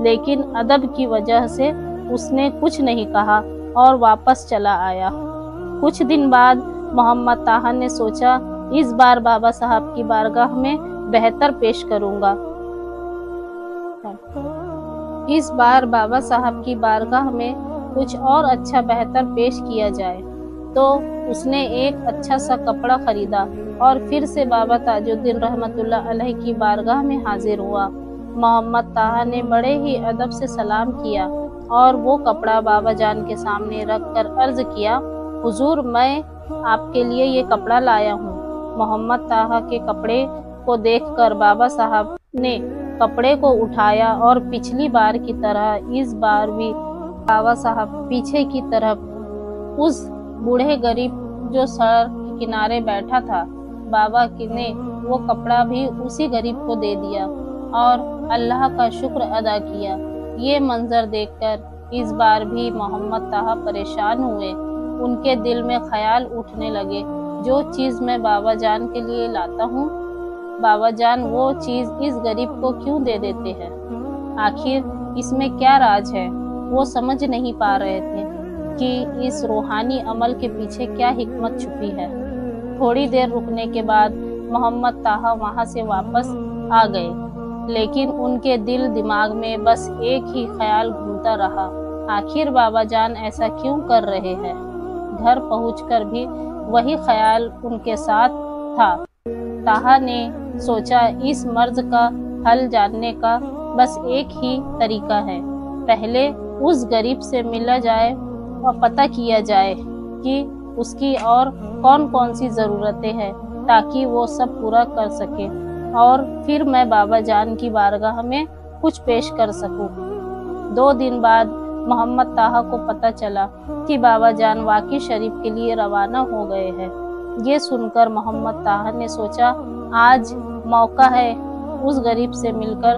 لیکن ادب کی وجہ سے اس نے کچھ نہیں کہا اور واپس چلا آیا۔ کچھ دن بعد محمد طاہا نے سوچا اس بار بابا صاحب کی بارگاہ میں بہتر پیش کروں گا۔ اس بار بابا صاحب کی بارگاہ میں کچھ اور اچھا بہتر پیش کیا جائے، تو اس نے ایک اچھا سا کپڑا خریدا اور پھر سے بابا تاج الدین رحمۃ اللہ علیہ کی بارگاہ میں حاضر ہوا۔ محمد طاہا نے بڑے ہی ادب سے سلام کیا اور وہ کپڑا بابا جان کے سامنے رکھ کر عرض کیا، حضور میں آپ کے لیے یہ کپڑا لایا ہوں۔ محمد طاہا کے کپڑے کو دیکھ کر بابا صاحب نے کپڑے کو اٹھایا اور پچھلی بار کی طرح اس بار بھی بابا صاحب پیچھے کی طرف اس بوڑھے غریب جو سڑک کے کنارے بیٹھا تھا، بابا نے وہ کپڑا بھی اسی غریب کو دے دیا اور اللہ کا شکر ادا کیا۔ یہ منظر دیکھ کر اس بار بھی محمد طاہا پریشان ہوئے۔ ان کے دل میں خیال اٹھنے لگے، جو چیز میں بابا جان کے لیے لاتا ہوں، بابا جان وہ چیز اس غریب کو کیوں دے دیتے ہیں؟ آخر اس میں کیا راز ہے؟ وہ سمجھ نہیں پا رہے تھے کہ اس روحانی عمل کے پیچھے کیا حکمت چھپی ہے۔ تھوڑی دیر رکنے کے بعد محمد طاہا وہاں سے واپس آ گئے، لیکن ان کے دل دماغ میں بس ایک ہی خیال گھومتا رہا، آخر بابا جان ایسا کیوں کر رہے ہیں؟ گھر پہنچ کر بھی وہی خیال ان کے ساتھ تھا۔ طاہا نے سوچا اس مرض کا حل جاننے کا بس ایک ہی طریقہ ہے، پہلے اس غریب سے ملا جائے اور پتہ کیا جائے کہ اس کی اور کون کون سی ضرورتیں ہیں تاکہ وہ سب پورا کر سکے، اور پھر میں بابا جان کی بارگاہ میں کچھ پیش کر سکوں۔ 2 دن بعد محمد طاہا کو پتہ چلا کہ بابا جان واقعی شریف کے لیے روانہ ہو گئے ہیں۔ یہ سن کر محمد طاہا نے سوچا آج موقع ہے، اس غریب سے مل کر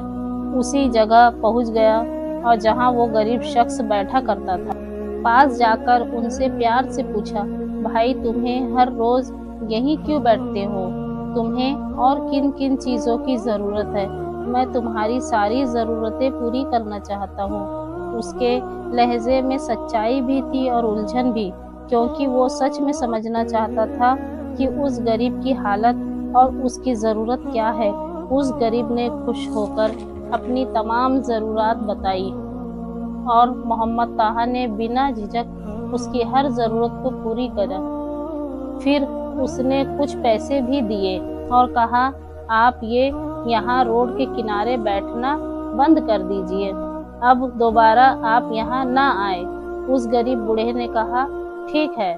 اسی جگہ پہنچ گیا اور جہاں وہ غریب شخص بیٹھا کرتا تھا۔ پاس جا کر ان سے پیار سے پوچھا، بھائی تمہیں ہر روز یہیں کیوں بیٹھتے ہو؟ تمہیں اور کن کن چیزوں کی ضرورت ہے؟ میں تمہاری ساری ضرورتیں پوری کرنا چاہتا ہوں۔ اس کے لہجے میں سچائی بھی تھی اور الجھن بھی، کیونکہ وہ سچ میں سمجھنا چاہتا تھا کہ اس غریب کی حالت اور اس کی ضرورت کیا ہے۔ اس غریب نے خوش ہو کر اپنی تمام ضرورات بتائی اور محمد طاہا نے بنا جھجک اس کی ہر ضرورت کو پوری کرا۔ پھر اس نے کچھ پیسے بھی دیے اور کہا آپ یہ یہاں روڈ کے کنارے بیٹھنا بند کر دیجئے، اب دوبارہ آپ یہاں نہ آئے۔ اس غریب بوڑھے نے کہا ٹھیک ہے،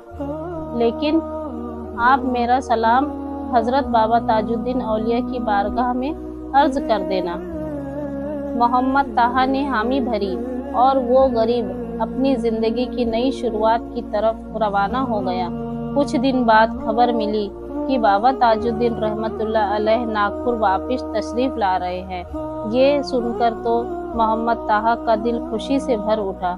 لیکن آپ میرا سلام حضرت بابا تاج الدین اولیاء کی بارگاہ میں عرض کر دینا۔ محمد طاہا نے حامی بھری اور وہ غریب اپنی زندگی کی نئی شروعات کی طرف روانہ ہو گیا۔ کچھ دن بعد خبر ملی کہ بابا تاج الدین رحمۃ اللہ علیہ ناگپور واپس تشریف لا رہے ہیں۔ یہ سن کر تو محمد طاہا کا دل خوشی سے بھر اٹھا۔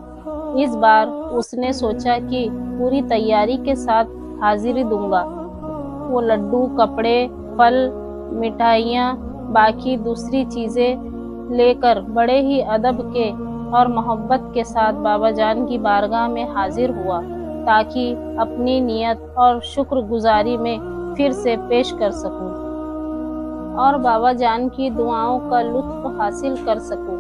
اس بار اس نے سوچا کہ پوری تیاری کے ساتھ حاضری دوں گا۔ وہ لڈو، کپڑے، پھل، مٹھائیاں، باقی دوسری چیزیں لے کر بڑے ہی ادب کے اور محبت کے ساتھ بابا جان کی بارگاہ میں حاضر ہوا تاکہ اپنی نیت اور شکر گزاری میں پھر سے پیش کر سکوں اور بابا جان کی دعاؤں کا لطف حاصل کر سکوں۔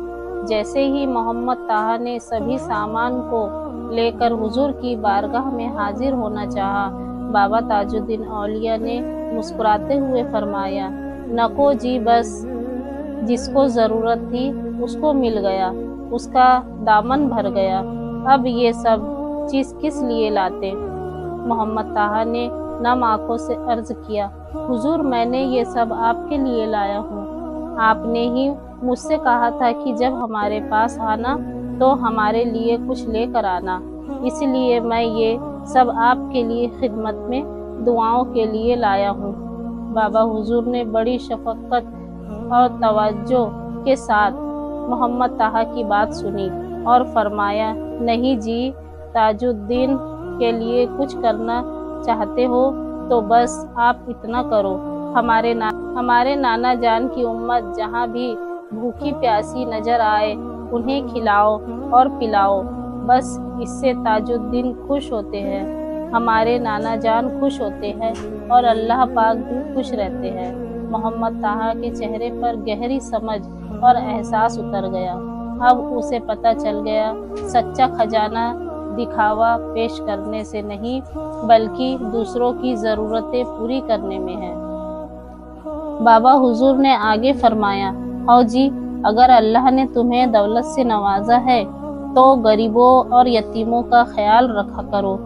جیسے ہی محمد طاہا نے سبھی سامان کو لے کر حضور کی بارگاہ میں حاضر ہونا چاہا، بابا تاج الدین اولیاء نے مسکراتے ہوئے فرمایا، نکو جی، بس جس کو ضرورت تھی اس کو مل گیا، اس کا دامن بھر گیا، اب یہ سب چیز کس لیے لاتے؟ محمد طاہا نے نم آنکھوں سے عرض کیا، حضور میں نے یہ سب آپ کے لیے لایا ہوں، آپ نے ہی مجھ سے کہا تھا کہ جب ہمارے پاس آنا تو ہمارے لیے کچھ لے کر آنا، اس لیے میں یہ سب آپ کے لیے خدمت میں دعاؤں کے لیے لایا ہوں۔ بابا حضور نے بڑی شفقت اور توجہ کے ساتھ محمد طاہا کی بات سنی اور فرمایا، نہیں جی، تاج الدین کے لیے کچھ کرنا چاہتے ہو تو بس آپ اتنا کرو، ہمارے نانا جان کی امت جہاں بھی بھوکی پیاسی نظر آئے انہیں کھلاؤ اور پلاؤ، بس اس سے تاج الدین خوش ہوتے ہیں، ہمارے نانا جان خوش ہوتے ہیں اور اللہ پاک بھی خوش رہتے ہیں۔ محمد طہا کے چہرے پر گہری سمجھ اور احساس اتر گیا۔ اب اسے پتہ چل گیا سچا خزانہ دکھاوا پیش کرنے سے نہیں بلکہ دوسروں کی ضرورتیں پوری کرنے میں ہے۔ بابا حضور نے آگے فرمایا، ہاؤ جی، اگر اللہ نے تمہیں دولت سے نوازا ہے تو غریبوں اور یتیموں کا خیال رکھا کرو،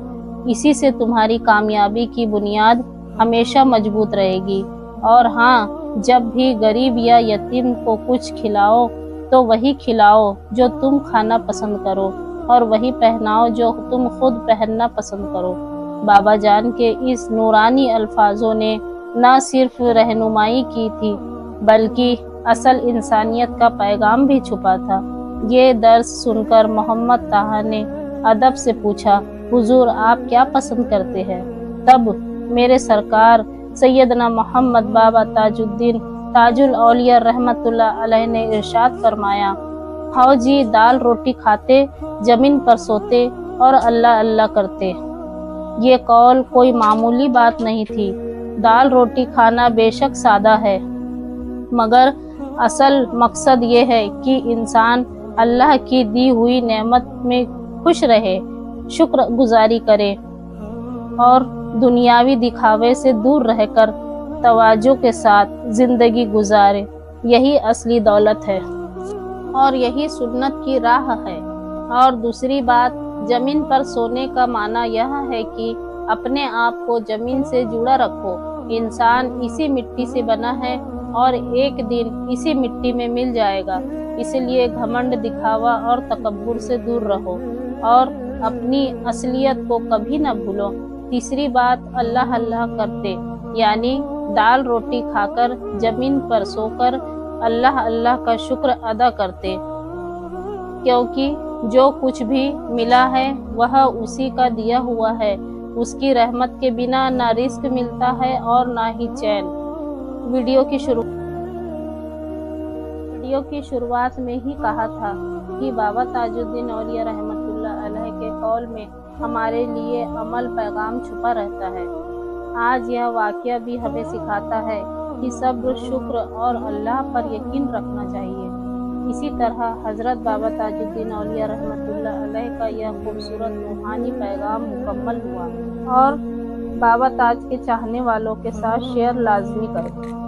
اسی سے تمہاری کامیابی کی بنیاد ہمیشہ مضبوط رہے گی۔ اور ہاں، جب بھی غریب یا یتیم کو کچھ کھلاؤ تو وہی کھلاؤ جو تم کھانا پسند کرو، اور وہی پہناؤ جو تم خود پہننا پسند کرو۔ بابا جان کے اس نورانی الفاظوں نے نہ صرف رہنمائی کی تھی بلکہ اصل انسانیت کا پیغام بھی چھپا تھا۔ یہ درس سن کر محمد طہا نے ادب سے پوچھا، حضور آپ کیا پسند کرتے ہیں؟ تب میرے سرکار سیدنا محمد بابا تاج الدین تاج الاولیاء رحمت اللہ علیہ نے ارشاد فرمایا، ہاؤ جی، دال روٹی کھاتے، زمین پر سوتے اور اللہ اللہ کرتے۔ یہ قول کوئی معمولی بات نہیں تھی۔ دال روٹی کھانا بے شک سادہ ہے، مگر اصل مقصد یہ ہے کہ انسان اللہ کی دی ہوئی نعمت میں خوش رہے، شکر گزاری کرے اور دنیاوی دکھاوے سے دور رہ کر تواضع کے ساتھ زندگی گزارے۔ یہی اصلی دولت ہے اور یہی سنت کی راہ ہے۔ اور دوسری بات، زمین پر سونے کا معنی یہ ہے کہ اپنے آپ کو زمین سے جڑا رکھو۔ انسان اسی مٹی سے بنا ہے اور ایک دن اسی مٹی میں مل جائے گا، اس لیے گھمنڈ، دکھاوا اور تکبر سے دور رہو اور اپنی اصلیت کو کبھی نہ بھولو۔ تیسری بات، اللہ اللہ کرتے، یعنی دال روٹی کھا کر زمین پر سو کر اللہ اللہ کا شکر ادا کرتے، کیونکہ جو کچھ بھی ملا ہے وہ اسی کا دیا ہوا ہے، اس کی رحمت کے بنا نہ رزق ملتا ہے اور نہ ہی چین۔ ویڈیو کی شروعات میں ہی کہا تھا کہ بابا تاج الدین اولیاء رحمت اللہ علیہ کے قول میں ہمارے لیے عمل پیغام چھپا رہتا ہے۔ آج یہ واقعہ بھی ہمیں سکھاتا ہے کہ صبر، شکر اور اللہ پر یقین رکھنا چاہیے۔ اسی طرح حضرت بابا تاج الدین اولیاء رحمت اللہ علیہ کا یہ خوبصورت روحانی پیغام مکمل ہوا، اور بابا تاج کے چاہنے والوں کے ساتھ شیئر لازمی کریں۔